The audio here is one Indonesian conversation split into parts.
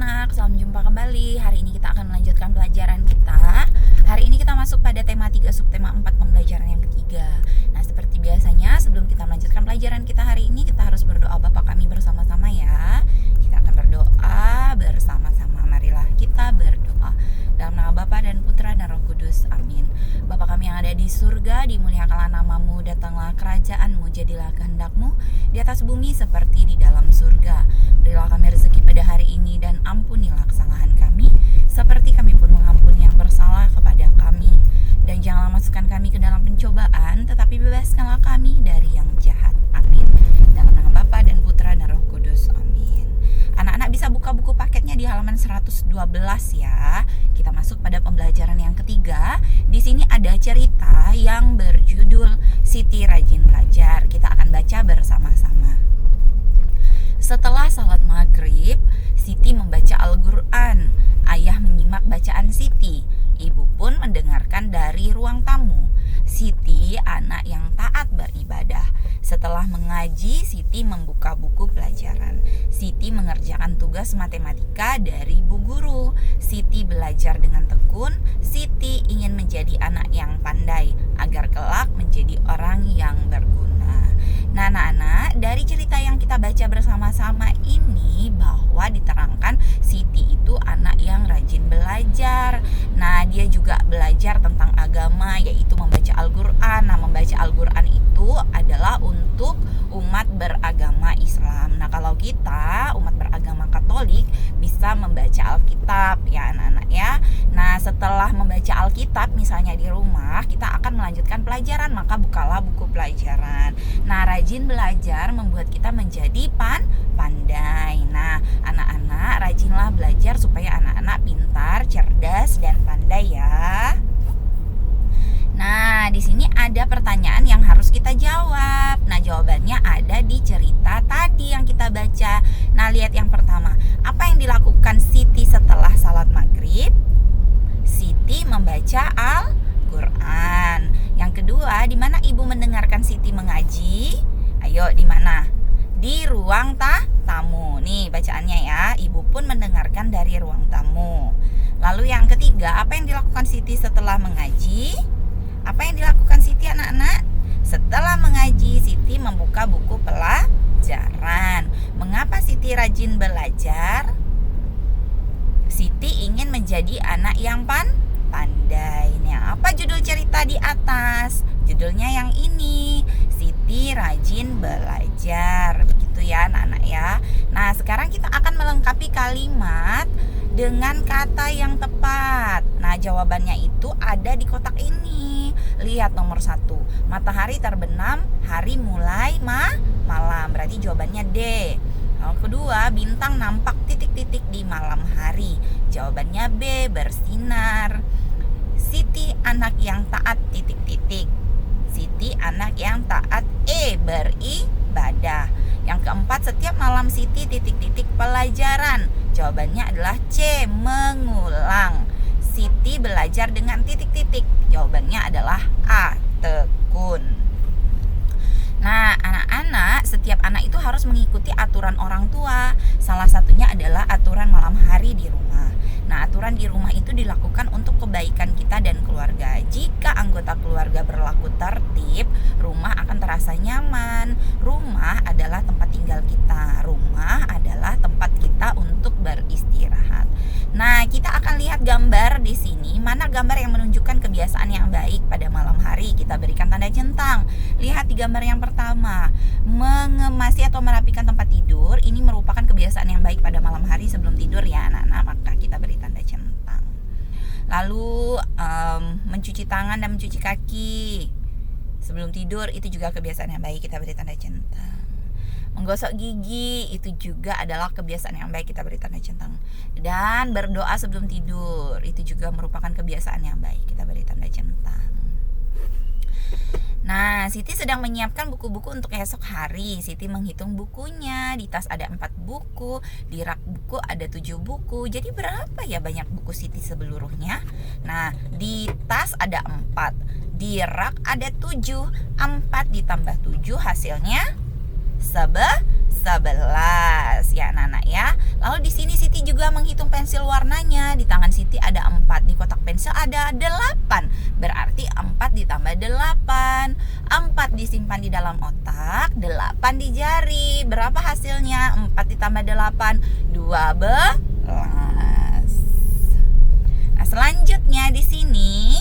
anak-anak, salam jumpa kembali. Hari ini kita akan melanjutkan pelajaran kita. Hari ini kita masuk pada tema 3 subtema 4 pembelajaran yang ketiga. Nah, seperti biasanya sebelum kita melanjutkan pelajaran kita hari ini, kita harus berdoa Bapa kami bersama-sama ya. Kita akan berdoa bersama-sama. Marilah kita berdoa. Dalam nama Bapa dan Putra dan Roh Kudus. Amin. Bapa kami yang ada di surga, dimuliakanlah namamu, datanglah kerajaanmu, jadilah kehendak-mu di atas bumi seperti di dalam surga. Berilah kami rezeki pada hari ini dan ampunilah kesalahan kami seperti kami pun mengampuni yang bersalah kepada kami. Dan janganlah masukkan kami ke dalam pencobaan, tetapi bebaskanlah kami dari yang jahat. Amin. Dalam nama Bapa dan Putra dan Roh Kudus. Amin. Anak-anak bisa buka buku paketnya di halaman 112 ya. Kita masuk pada pembelajaran yang ketiga. Di sini ada cerita yang berjudul Siti Rajin Belajar. Kita akan baca bersama-sama. Setelah salat maghrib, Siti membaca Al-Quran. Ayah menyimak bacaan Siti. Ibu pun mendengarkan dari ruang tamu. Siti anak yang taat beribadah. Setelah mengaji, Siti membuka buku pelajaran. Siti mengerjakan tugas matematika dari Bu Guru. Siti belajar dengan tekun. Siti ingin menjadi anak yang pandai agar kelak menjadi orang yang berguna. Nah, anak-anak, dari cerita yang kita baca bersama-sama ini bahwa diterangkan Siti itu anak yang rajin belajar. Nah, dia juga belajar tentang agama, yaitu membaca Al-Quran. Nah, membaca Al-Quran itu adalah untuk umat beragama Islam. Nah, kalau kita umat beragama Katolik bisa membaca Alkitab ya anak-anak ya. Nah, setelah membaca Alkitab misalnya di rumah, kita akan melanjutkan pelajaran, maka bukalah buku pelajaran. Nah, rajin belajar membuat kita menjadi pandai. Nah, anak-anak rajinlah belajar supaya anak-anak pintar, cerdas, dan pandai ya. Nah, di sini ada pertanyaan yang harus kita jawab. Nah, jawabannya ada di cerita tadi yang kita baca. Nah, lihat yang pertama. Apa yang dilakukan Siti setelah salat maghrib? Siti membaca Al-Quran. Yang kedua, di mana ibu mendengarkan Siti mengaji? Ayo, di mana? Di ruang tamu. Nih bacaannya ya. Ibu pun mendengarkan dari ruang tamu. Lalu yang ketiga, apa yang dilakukan Siti setelah mengaji? Apa yang dilakukan Siti anak-anak? Setelah mengaji, Siti membuka buku pelajaran. Mengapa Siti rajin belajar? Siti ingin menjadi anak yang pandai. Nah, apa judul cerita di atas? Judulnya yang ini, Siti Rajin Belajar. Begitu ya anak-anak ya. Nah, sekarang kita akan melengkapi kalimat dengan kata yang tepat. Nah, jawabannya itu ada di kotak ini. Lihat nomor 1. Matahari terbenam, hari mulai malam. Berarti jawabannya D. Yang kedua, bintang nampak titik-titik di malam hari. Jawabannya B, bersinar. Siti anak yang taat titik-titik. Siti anak yang taat E, beribadah. Yang keempat, setiap malam Siti titik-titik pelajaran. Jawabannya adalah C, mengulang. Siti belajar dengan titik-titik. Jawabannya adalah A, tekun. Nah, anak-anak, setiap anak itu harus mengikuti aturan orang tua. Salah satunya adalah aturan malam hari di rumah. Nah, aturan di rumah itu dilakukan untuk kebaikan kita dan keluarga. Jika anggota keluarga berlaku tertib, rumah akan terasa nyaman. Rumah adalah tempat tinggal kita. Rumah adalah tempat kita untuk beristirahat. Nah, kita akan lihat gambar di sini. Mana gambar yang menunjukkan kebiasaan yang baik pada malam hari? Kita berikan tanda centang. Lihat di gambar yang pertama, mengemasi atau merapikan tempat tidur. Ini merupakan kebiasaan yang baik pada malam hari sebelum tidur ya anak-anak, maka kita beri tanda centang. Lalu mencuci tangan dan mencuci kaki sebelum tidur, itu juga kebiasaan yang baik, kita beri tanda centang. Menggosok gigi itu juga adalah kebiasaan yang baik, kita beri tanda centang. Dan berdoa sebelum tidur itu juga merupakan kebiasaan yang baik, kita beri tanda centang. Nah, Siti sedang menyiapkan buku-buku untuk esok hari. Siti menghitung bukunya. Di tas ada 4 buku, di rak buku ada 7 buku. Jadi berapa ya banyak buku Siti seluruhnya? Nah, di tas ada 4, di rak ada 7. 4 ditambah 7 hasilnya 11. ya anak-anak ya. Lalu di sini Siti juga menghitung pensil warnanya. Di tangan Siti ada 4, di kotak pensil ada 8. Berarti 4 ditambah 8. 4 disimpan di dalam otak, 8 di jari. Berapa hasilnya? 4 ditambah 8, 12. Nah, selanjutnya di sini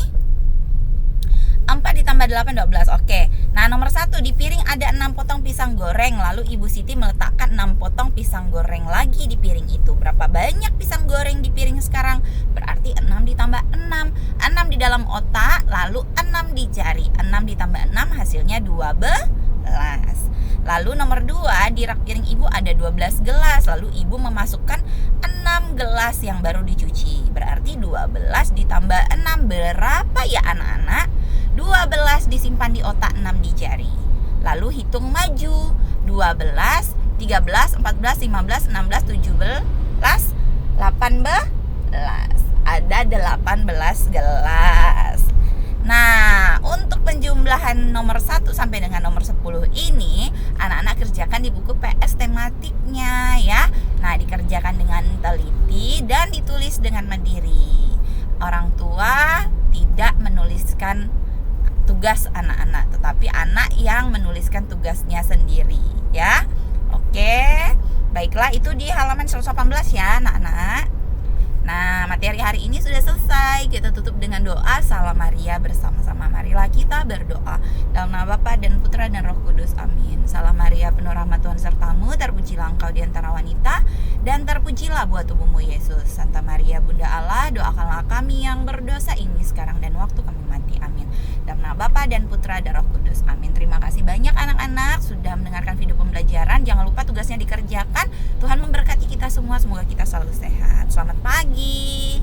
4 ditambah 8, 12. Oke. Nah, nomor 1, di piring ada 6 potong pisang goreng. Lalu Ibu Siti meletakkan 6 potong pisang goreng lagi di piring itu. Berapa banyak pisang goreng di piring sekarang? Berarti 6 ditambah 6. 6 di dalam otak, lalu 6 di jari. 6 ditambah 6 hasilnya 12. Lalu nomor 2, di rak piring Ibu ada 12 gelas. Lalu Ibu memasukkan 6 gelas yang baru dicuci. Berarti 12 ditambah 6 berapa ya anak-anak? 12 disimpan di otak, 6 di jari. Lalu hitung maju. 12, 13, 14, 15, 16, 17, 18. Ada 18 gelas. Nah, untuk penjumlahan nomor 1 sampai dengan nomor 10 ini anak-anak kerjakan di buku PS tematiknya ya. Nah, dikerjakan dengan teliti dan ditulis dengan mandiri. Orang tua tidak menuliskan tugas anak-anak, tetapi anak yang menuliskan tugasnya sendiri ya. Oke. Baiklah, itu di halaman 118 ya anak-anak. Nah, materi hari ini sudah selesai. Kita tutup dengan doa Salam Maria bersama-sama. Marilah kita berdoa. Dalam nama Bapa dan Putra dan Roh Kudus. Amin. Salam Maria, penuh rahmat Tuhan sertamu. Terpujilah engkau di antara wanita, dan terpujilah buah tubuhmu Yesus. Santa Maria Bunda Allah, doakanlah kami yang berdosa ini sekarang dan waktu kami mati. Amin. Dalam nama Bapa dan Putra dan Roh Kudus. Amin. Terima kasih banyak anak-anak sudah mendengarkan video pembelajaran. Jangan lupa tugasnya dikerjakan. Tuhan memberkati kita semua. Semoga kita selalu sehat. Selamat pagi.